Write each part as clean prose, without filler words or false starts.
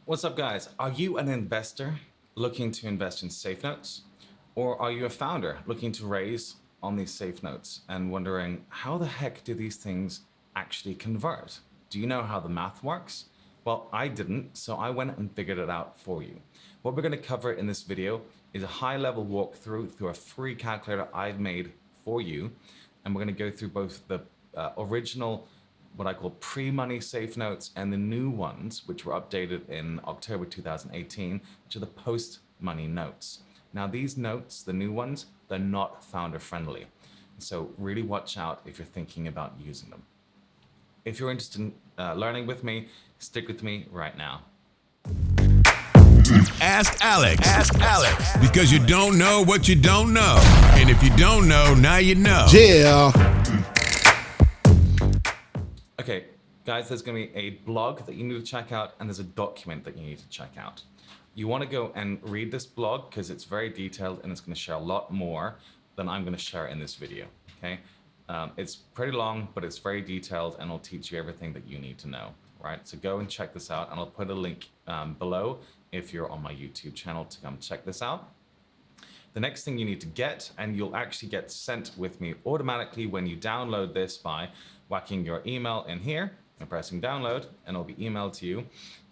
What's up, guys? Are you an investor looking to invest in safe notes? Or are you a founder looking to raise on these safe notes and wondering how the heck do these things actually convert? Do you know how the math works? Well, I didn't, so I went and figured it out for you. What we're going to cover in this video is a high-level walkthrough through a free calculator I've made for you, and we're going to go through both the original what I call pre-money safe notes and the new ones, which were updated in October 2018, which are the post-money notes. Now, these notes, the new ones, they're not founder-friendly. So really watch out if you're thinking about using them. If you're interested in learning with me, stick with me right now. Ask Alex. Ask Alex. Because you don't know what you don't know. And if you don't know, now you know. Yeah. Okay, guys, there's going to be a blog that you need to check out, and there's a document that you need to check out. You want to go and read this blog because it's very detailed and it's going to share a lot more than I'm going to share in this video, okay? It's pretty long, but it's very detailed and it'll teach you everything that you need to know, right? So go and check this out, and I'll put a link below if you're on my YouTube channel to come check this out. The next thing you need to get, and you'll actually get sent with me automatically when you download this by whacking your email in here and pressing download, and it'll be emailed to you,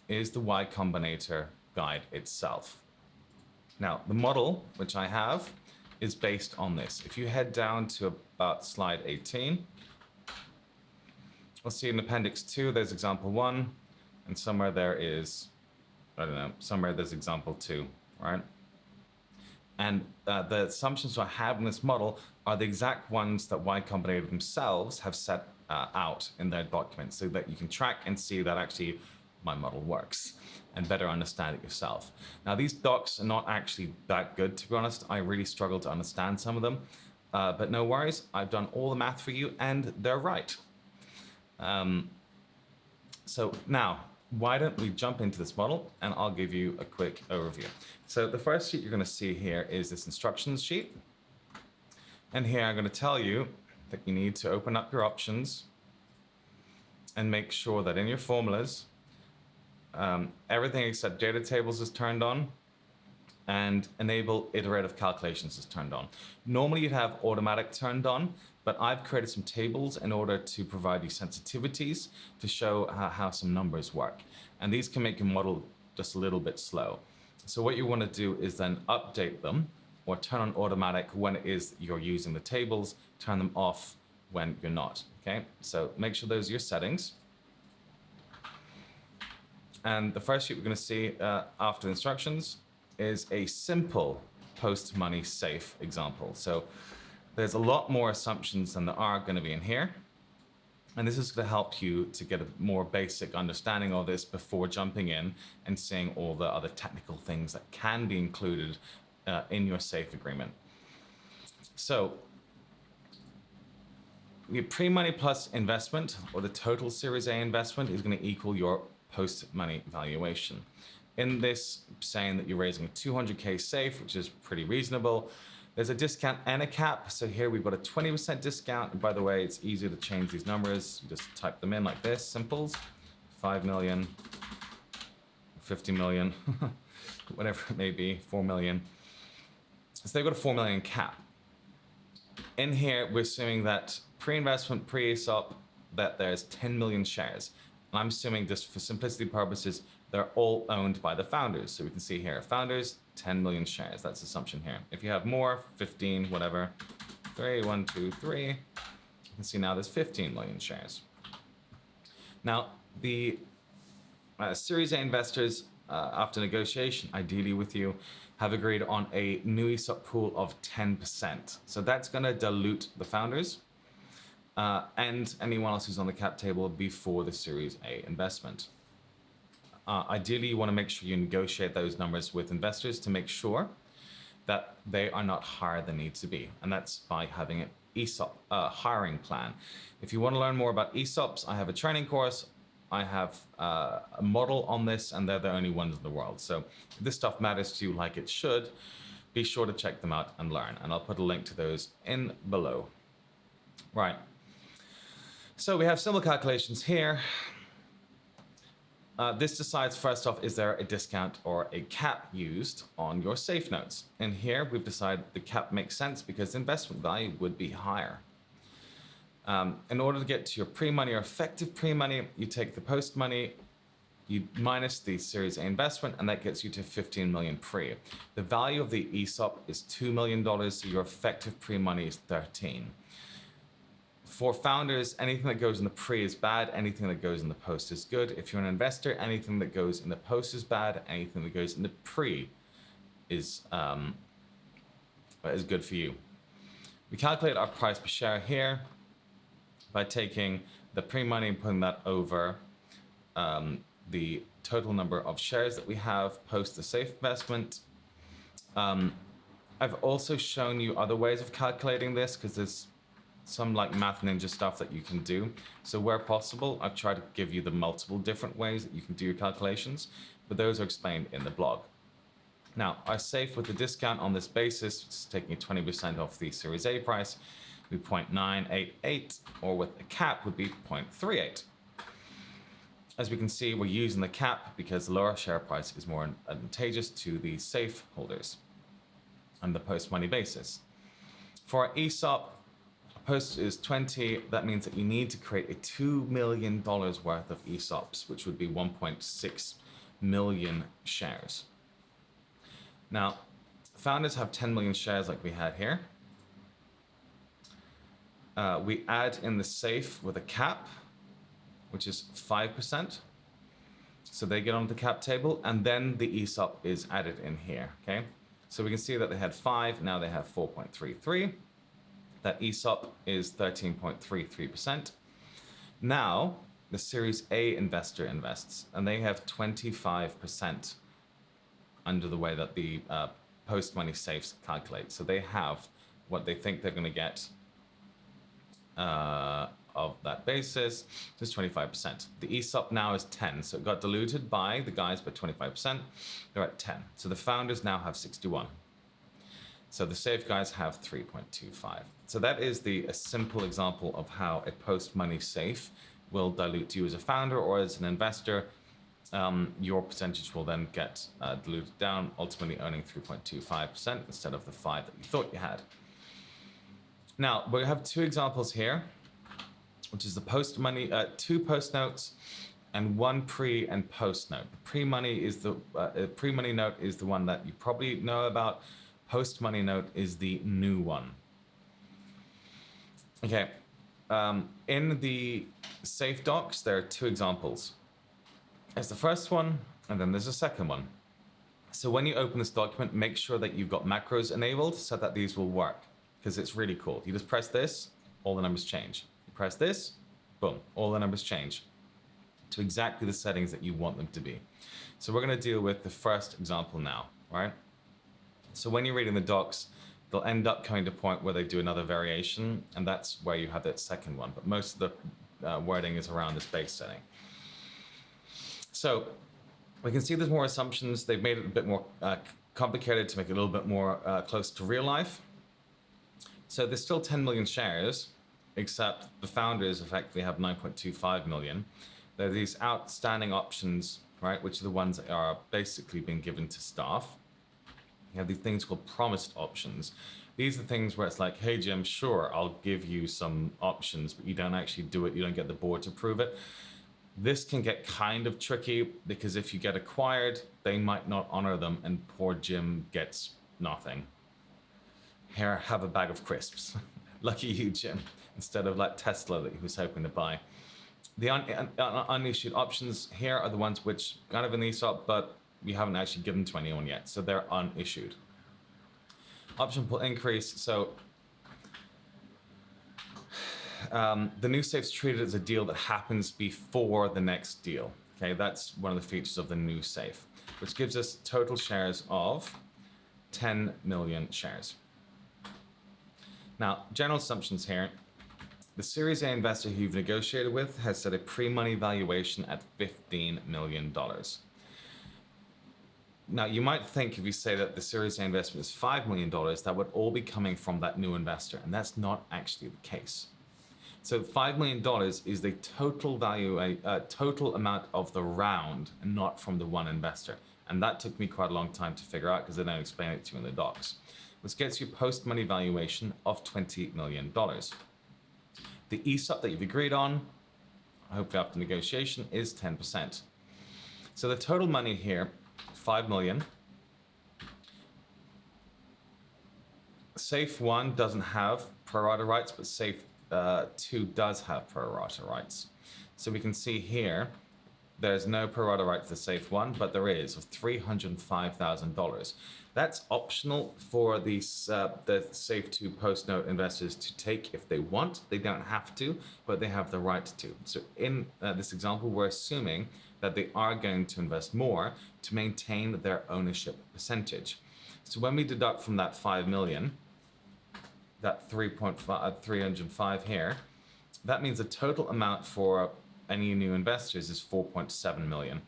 is the Y-Combinator guide itself. Now, the model, which I have, is based on this. If you head down to about slide 18, we'll see in Appendix 2, there's example 1, and somewhere there is, I don't know, somewhere there's example 2, right? And the assumptions I have in this model are the exact ones that Y-Combinator themselves have set out in their documents, so that you can track and see that actually my model works and better understand it yourself. Now, these docs are not actually that good, to be honest. I really struggle to understand some of them, but no worries. I've done all the math for you and they're right. So now, why don't we jump into this model and I'll give you a quick overview. So the first sheet you're going to see here is this instructions sheet. And here I'm going to tell you that you need to open up your options and make sure that in your formulas, everything except data tables is turned on and enable iterative calculations is turned on. Normally you'd have automatic turned on, but I've created some tables in order to provide you sensitivities to show how some numbers work. And these can make your model just a little bit slow. So what you want to do is then update them or turn on automatic when it is you're using the tables, turn them off when you're not, okay? So make sure those are your settings. And the first sheet we're going to see after the instructions is a simple post-money safe example. So there's a lot more assumptions than there are going to be in here. And this is going to help you to get a more basic understanding of this before jumping in and seeing all the other technical things that can be included in your safe agreement. So your pre-money plus investment, or the total Series A investment, is going to equal your post-money valuation. In this, saying that you're raising a 200K safe, which is pretty reasonable. There's a discount and a cap. So here we've got a 20% discount. And by the way, it's easy to change these numbers. You just type them in like this, simples. 5 million, 50 million, whatever it may be, 4 million. So they've got a 4 million cap. In here, we're assuming that pre-investment, pre-Esop, that there's 10 million shares. And I'm assuming, just for simplicity purposes, they're all owned by the founders. So we can see here, founders, 10 million shares. That's the assumption here. If you have more, 15, whatever, 3, 1, 2, 3, you can see now there's 15 million shares. Now, the Series A investors, after negotiation, ideally with you, have agreed on a new ESOP pool of 10%. So that's going to dilute the founders and anyone else who's on the cap table before the Series A investment. Ideally, you want to make sure you negotiate those numbers with investors to make sure that they are not higher than need to be. And that's by having an ESOP hiring plan. If you want to learn more about ESOPs, I have a training course. I have a model on this, and they're the only ones in the world. So if this stuff matters to you like it should, be sure to check them out and learn. And I'll put a link to those in below. Right. So we have simple calculations here. this decides first off, is there a discount or a cap used on your safe notes? And here we've decided the cap makes sense because the investment value would be higher. In order to get to your pre-money or effective pre-money, you take the post-money, you minus the Series A investment, and that gets you to 15 million pre. The value of the Esop is $2 million, so your effective pre-money is 13. For founders, anything that goes in the pre is bad, anything that goes in the post is good. If you're an investor, anything that goes in the post is bad, anything that goes in the pre is good for you. We calculate our price per share here by taking the pre-money and putting that over the total number of shares that we have post the safe investment. I've also shown you other ways of calculating this because there's some like Math Ninja stuff that you can do. So where possible, I've tried to give you the multiple different ways that you can do your calculations, but those are explained in the blog. Now, our safe with the discount on this basis, which is taking 20% off the Series A price, would be 0.988, or with a cap would be 0.38. As we can see, we're using the cap because the lower share price is more advantageous to the safe holders on the post-money basis. For our ESOP, post is 20. That means that you need to create a $2 million worth of ESOPs, which would be 1.6 million shares. Now, founders have 10 million shares like we had here. We add in the safe with a cap, which is 5%. So they get on the cap table, and then the ESOP is added in here, okay? So we can see that they had 5, now they have 4.33. That ESOP is 13.33%. Now, the Series A investor invests, and they have 25% under the way that the post-money safes calculate. So they have what they think they're going to get of that basis, just 25%. The ESOP now is 10, so it got diluted by the guys by 25%. They're at 10. So the founders now have 61. So the safe guys have 3.25. So that is a simple example of how a post-money safe will dilute you as a founder or as an investor. Your percentage will then get diluted down, ultimately earning 3.25% instead of the 5 that you thought you had. Now, we have two examples here, which is the post-money, 2 post notes and 1 pre and post note. The pre-money is pre-money note is the one that you probably know about. Post-money note is the new one. Okay, in the safe docs, there are 2 examples. There's the first one, and then there's a second one. So when you open this document, make sure that you've got macros enabled so that these will work, because it's really cool. You just press this, all the numbers change. You press this, boom, all the numbers change to exactly the settings that you want them to be. So we're going to deal with the first example now, right? So when you're reading the docs, they'll end up coming to a point where they do another variation, and that's where you have that second one. But most of the wording is around this base setting. So we can see there's more assumptions. They've made it a bit more complicated to make it a little bit more close to real life. So there's still 10 million shares, except the founders effectively have 9.25 million. There are these outstanding options, right, which are the ones that are basically being given to staff. You have these things called promised options. These are things where it's like, hey, Jim, sure, I'll give you some options, but you don't actually do it. You don't get the board to approve it. This can get kind of tricky because if you get acquired, they might not honor them, and poor Jim gets nothing. Here, have a bag of crisps. Lucky you, Jim, instead of like Tesla that he was hoping to buy. The unissued options here are the ones which kind of in the ESOP, but we haven't actually given to anyone yet, so they're unissued. Option pool increase, so the new safe's treated as a deal that happens before the next deal. Okay, that's one of the features of the new safe, which gives us total shares of 10 million shares. Now, general assumptions here. The Series A investor who you've negotiated with has set a pre-money valuation at $15 million. Now, you might think if you say that the Series A investment is $5 million, that would all be coming from that new investor, and that's not actually the case. So $5 million is the total value, total amount of the round, and not from the one investor. And that took me quite a long time to figure out because they don't explain it to you in the docs. Which gets you post-money valuation of $20 million. The ESOP that you've agreed on, hopefully after negotiation, is 10%. So the total money here, $5 million. Safe 1 doesn't have pro rata rights, but Safe 2 does have pro rata rights. So we can see here, there's no pro rata right for the Safe 1, but there is of $305,000. That's optional for the Safe 2 post-note investors to take if they want. They don't have to, but they have the right to. So in this example, we're assuming that they are going to invest more to maintain their ownership percentage. So when we deduct from that 5 million, that 305 here, that means the total amount for any new investors is 4.7 million.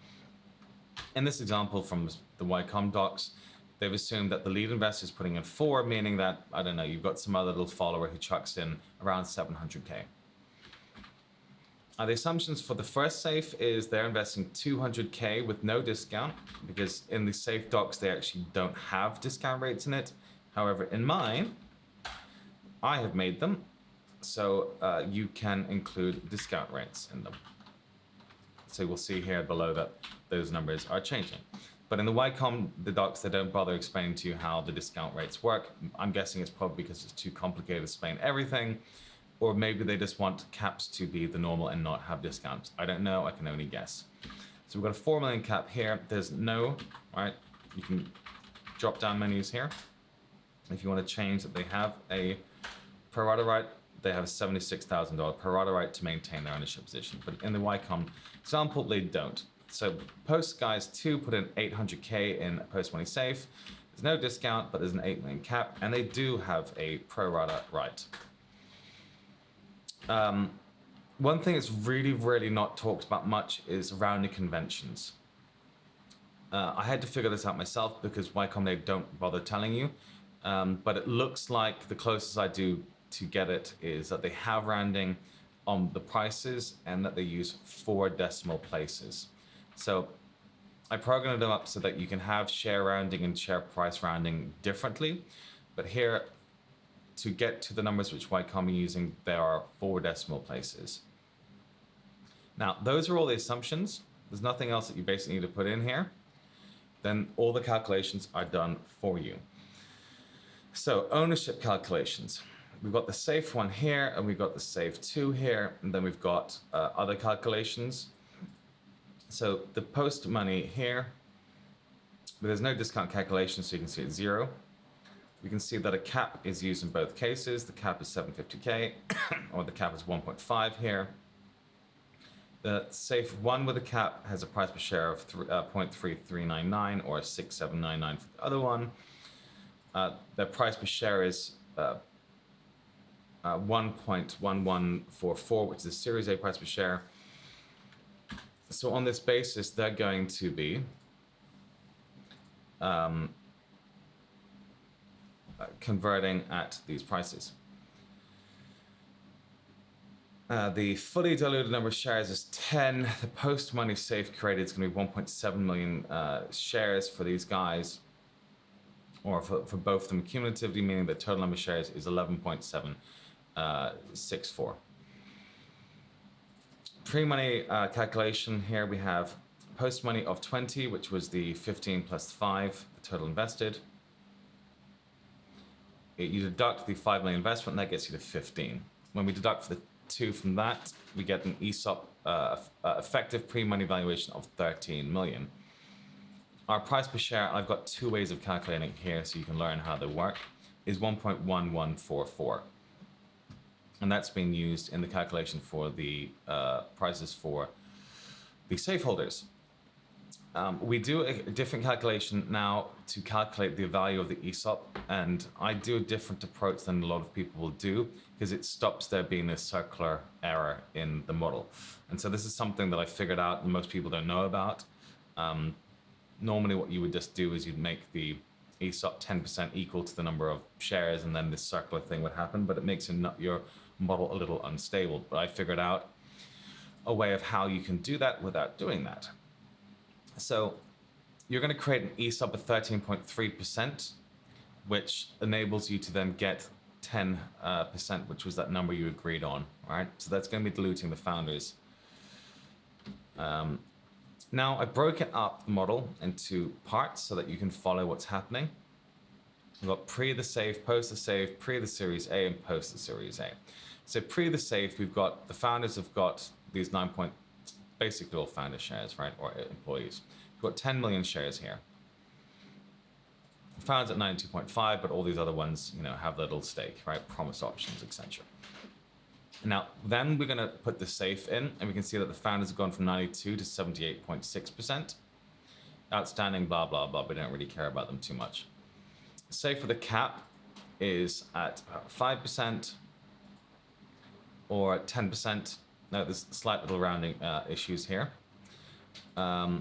In this example from the Y-Com docs, they've assumed that the lead investor is putting in 4, meaning that, I don't know, you've got some other little follower who chucks in around 700K. The assumptions for the first Safe is they're investing 200K with no discount, because in the Safe docs, they actually don't have discount rates in it. However, in mine, I have made them, so you can include discount rates in them. So we'll see here below that those numbers are changing. But in the Y-Com, the docs, they don't bother explaining to you how the discount rates work. I'm guessing it's probably because it's too complicated to explain everything, or maybe they just want caps to be the normal and not have discounts. I don't know, I can only guess. So we've got a 4 million cap here. There's no, all right, you can drop down menus here. If you want to change that they have a pro rata right, they have a $76,000 pro rata right to maintain their ownership position. But in the Y-Com example, they don't. So post guys 2 put in 800K in post money Safe. There's no discount, but there's an 8 million cap, and they do have a pro rata right. One thing that's really not talked about much is rounding conventions. I had to figure this out myself because Y-Combinator don't bother telling you, but it looks like the closest I do to get it is that they have rounding on the prices and that they use 4 decimal places. So I programmed them up so that you can have share rounding and share price rounding differently, but here, to get to the numbers which Y-Com are using, there are 4 decimal places. Now, those are all the assumptions. There's nothing else that you basically need to put in here. Then all the calculations are done for you. So ownership calculations. We've got the Safe 1 here, and we've got the Safe 2 here, and then we've got other calculations. So the post money here, but there's no discount calculation, so you can see it's 0. We can see that a cap is used in both cases. The cap is 750K, or the cap is 1.5 here. The Safe 1 with a cap has a price per share of 0.3399 or 6,799 for the other one. The price per share is 1.1144, which is a Series A price per share. So on this basis, they're going to be converting at these prices. The fully diluted number of shares is 10. The post-money Safe created is going to be 1.7 million shares for these guys, or for both of them cumulatively, meaning the total number of shares is 11.764. Pre-money calculation here, we have post-money of 20, which was the 15 plus 5, the total invested. You deduct the 5 million investment, and that gets you to 15. When we deduct for the 2 from that, we get an Esop effective pre-money valuation of 13 million. Our price per share, I've got 2 ways of calculating it here so you can learn how they work, is 1.1144. And that's being used in the calculation for the prices for the Safe holders. We do a different calculation now to calculate the value of the Esop, and I do a different approach than a lot of people will do because it stops there being a circular error in the model. And so this is something that I figured out and most people don't know about. Normally what you would just do is you'd make the Esop 10% equal to the number of shares, and then this circular thing would happen, but it makes your model a little unstable. But I figured out a way of how you can do that without doing that. So you're going to create an Esop of 13.3%, which enables you to then get 10%, which was that number you agreed on, right? So that's going to be diluting the founders. Now I broke it up, the model, into parts so that you can follow what's happening. We've got pre the safe, post the safe, pre the Series A, and post the Series A. So pre the safe, we've got the founders have got these basically all founder shares, right, or employees. We've got 10 million shares here. Founders at 92.5, but all these other ones, have little stake, right, promised options, etc. Now, then we're going to put the safe in, and we can see that the founders have gone from 92 to 78.6%. Outstanding, blah, blah, blah. We don't really care about them too much. Safe for the cap is at 5% or 10%. No, there's slight little rounding issues here. A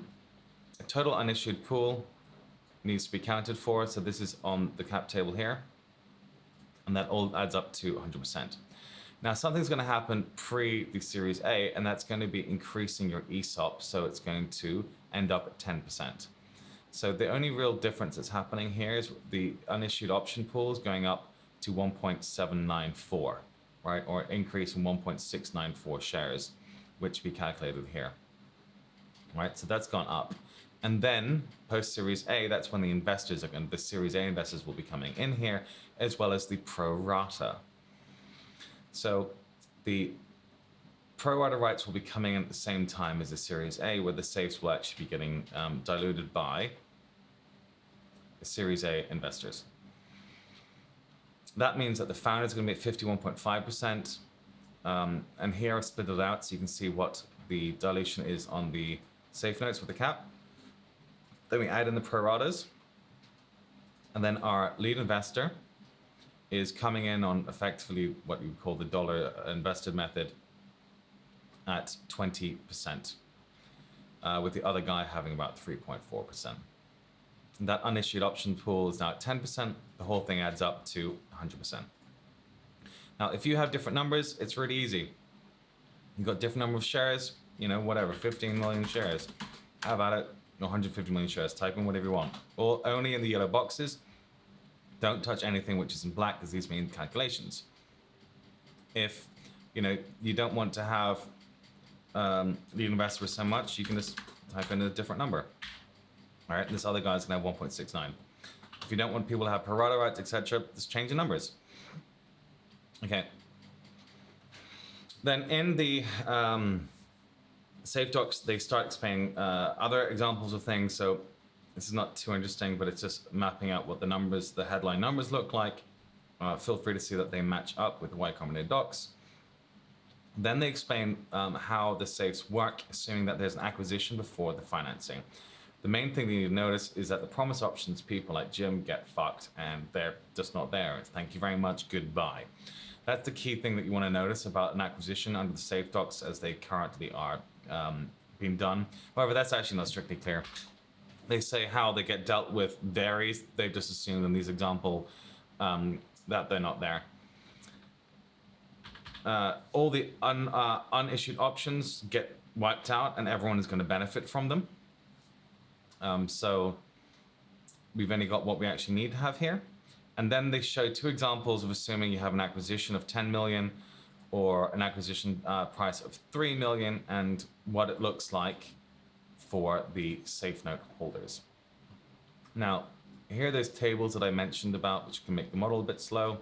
total unissued pool needs to be counted for. So this is on the cap table here. And that all adds up to 100%. Now, something's going to happen pre the Series A, and that's going to be increasing your Esop, so it's going to end up at 10%. So the only real difference that's happening here is the unissued option pool is going up to 1.794, right, or increase from 1.694 shares, which we calculated here, right? So that's gone up. And then post Series A, that's when the Series A investors will be coming in here, as well as the pro rata. So the pro rata rights will be coming in at the same time as the Series A, where the safes will actually be getting diluted by the Series A investors. That means that the founder is going to be at 51.5%. And here I've split it out so you can see what the dilution is on the safe notes with the cap. Then we add in the pro ratas. And then our lead investor is coming in on effectively what you call the dollar invested method at 20%, with the other guy having about 3.4%. That unissued option pool is now at 10%. The whole thing adds up to 100%. Now, if you have different numbers, it's really easy. You've got different number of shares, whatever, 15 million shares. How about it? 150 million shares. Type in whatever you want. Or only in the yellow boxes. Don't touch anything which is in black, because these mean calculations. If you don't want to have the investor with so much, you can just type in a different number. All right, this other guy's gonna have 1.69. If you don't want people to have pro rata rights, etc., just change the numbers. Okay. Then in the safe docs, they start explaining other examples of things. So this is not too interesting, but it's just mapping out what the headline numbers look like. Feel free to see that they match up with the Y-Combinator docs. Then they explain how the safes work, assuming that there's an acquisition before the financing. The main thing that you need to notice is that the promise options people like Jim get fucked, and they're just not there. It's thank you very much, goodbye. That's the key thing that you want to notice about an acquisition under the safe docs as they currently are being done. However, that's actually not strictly clear. They say how they get dealt with varies. They just assume in these example that they're not there. All the unissued options get wiped out, and everyone is going to benefit from them. So we've only got what we actually need to have here. And then they show two examples of assuming you have an acquisition of 10 million or an acquisition price of 3 million, and what it looks like for the safe note holders. Now, here are those tables that I mentioned about, which can make the model a bit slow.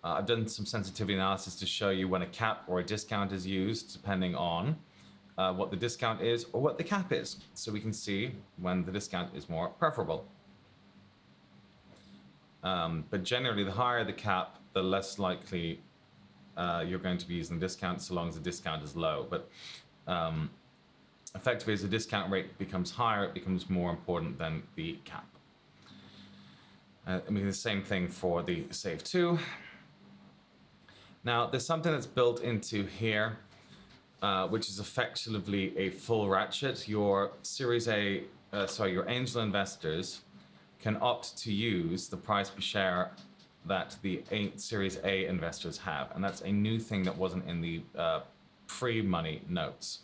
I've done some sensitivity analysis to show you when a cap or a discount is used, depending on what the discount is or what the cap is. So we can see when the discount is more preferable. But generally, the higher the cap, the less likely you're going to be using the discount, so long as the discount is low. But effectively, as the discount rate becomes higher, it becomes more important than the cap. I mean, the same thing for the Save 2. Now, there's something that's built into here, which is effectively a full ratchet. Your your angel investors can opt to use the price per share that the Series A investors have, and that's a new thing that wasn't in the pre-money notes.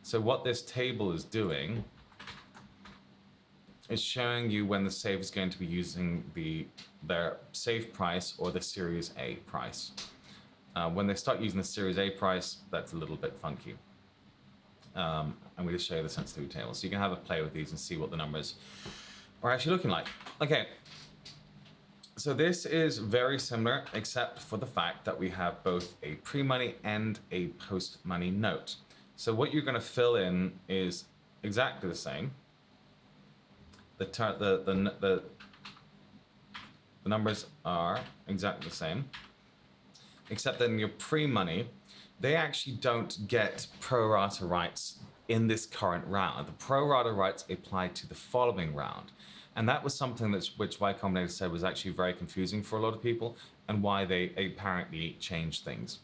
So what this table is doing is showing you when the safe is going to be using their safe price or the Series A price. When they start using the Series A price, that's a little bit funky. I'm going to show you the sensitivity table, so you can have a play with these and see what the numbers are actually looking like. Okay, so this is very similar, except for the fact that we have both a pre-money and a post-money note. So what you're going to fill in is exactly the same. The numbers are exactly the same, except that in your pre-money, they actually don't get pro rata rights in this current round. The pro rata rights apply to the following round. And that was something which Y-Combinator said was actually very confusing for a lot of people, and why they apparently changed things.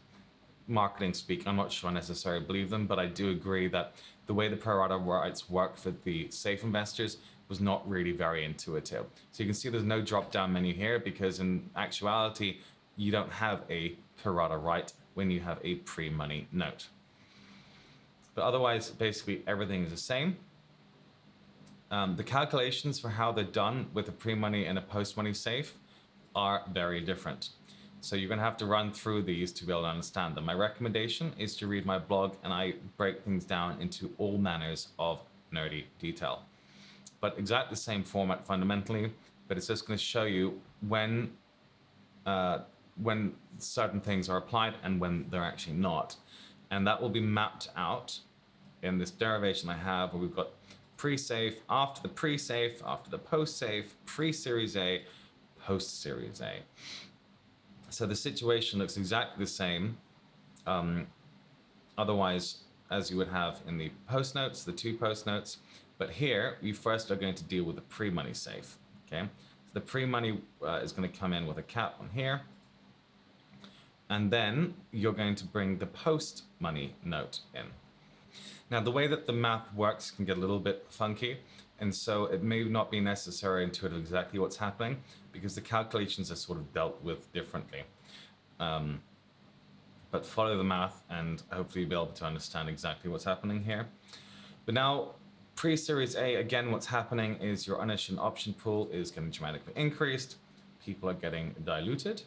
Marketing speak, I'm not sure I necessarily believe them, but I do agree that the way the pro rata rights work for the safe investors was not really very intuitive. So you can see there's no drop-down menu here, because in actuality, you don't have a pro rata right when you have a pre-money note. But otherwise, basically everything is the same. The calculations for how they're done with a pre-money and a post-money safe are very different. So you're going to have to run through these to be able to understand them. My recommendation is to read my blog, and I break things down into all manners of nerdy detail. But exactly the same format fundamentally, but it's just going to show you when certain things are applied and when they're actually not. And that will be mapped out in this derivation I have, where we've got pre-safe, after the pre-safe, after the post-safe, pre-Series A, post-Series A. So the situation looks exactly the same, otherwise, as you would have in the post notes, the two post notes. But here, you first are going to deal with the pre-money safe. Okay, so the pre-money is going to come in with a cap on here, and then you're going to bring the post-money note in. Now, the way that the math works can get a little bit funky, and so it may not be necessary to intuit exactly what's happening, because the calculations are sort of dealt with differently. But follow the math, and hopefully you'll be able to understand exactly what's happening here. But now, pre-Series A, again, what's happening is your unissued option pool is getting dramatically increased. People are getting diluted.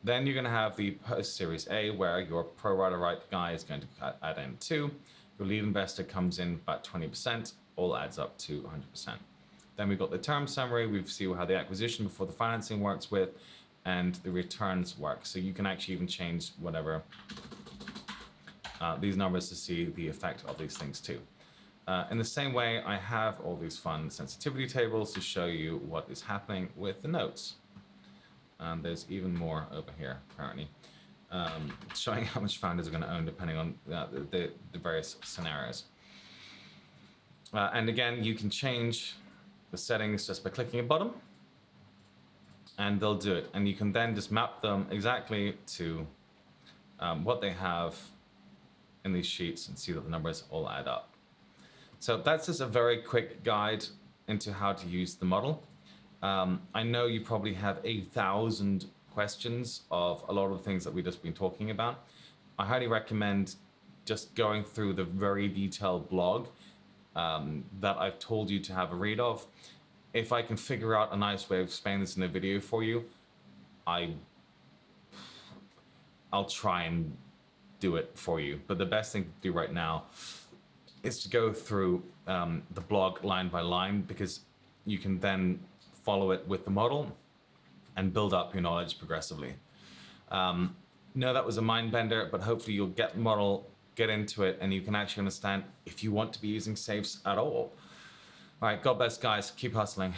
Then you're going to have the post-Series A, where your pro rata right guy is going to add in 2. Your lead investor comes in about 20%, all adds up to 100%. Then we've got the term summary. We see how the acquisition before the financing works with, and the returns work. So you can actually even change whatever these numbers to see the effect of these things too. In the same way, I have all these fun sensitivity tables to show you what is happening with the notes. And there's even more over here, apparently. Showing how much founders are going to own depending on the various scenarios. And again, you can change the settings just by clicking a button, and they'll do it. And you can then just map them exactly to what they have in these sheets and see that the numbers all add up. So that's just a very quick guide into how to use the model. I know you probably have 8,000 questions of a lot of the things that we've just been talking about. I highly recommend just going through the very detailed blog that I've told you to have a read of. If I can figure out a nice way of explaining this in a video for you, I'll try and do it for you. But the best thing to do right now is to go through the blog line by line, because you can then follow it with the model and build up your knowledge progressively. No, that was a mind bender, but hopefully you'll get the model, get into it, and you can actually understand if you want to be using safes at all. All right, God bless, guys. Keep hustling.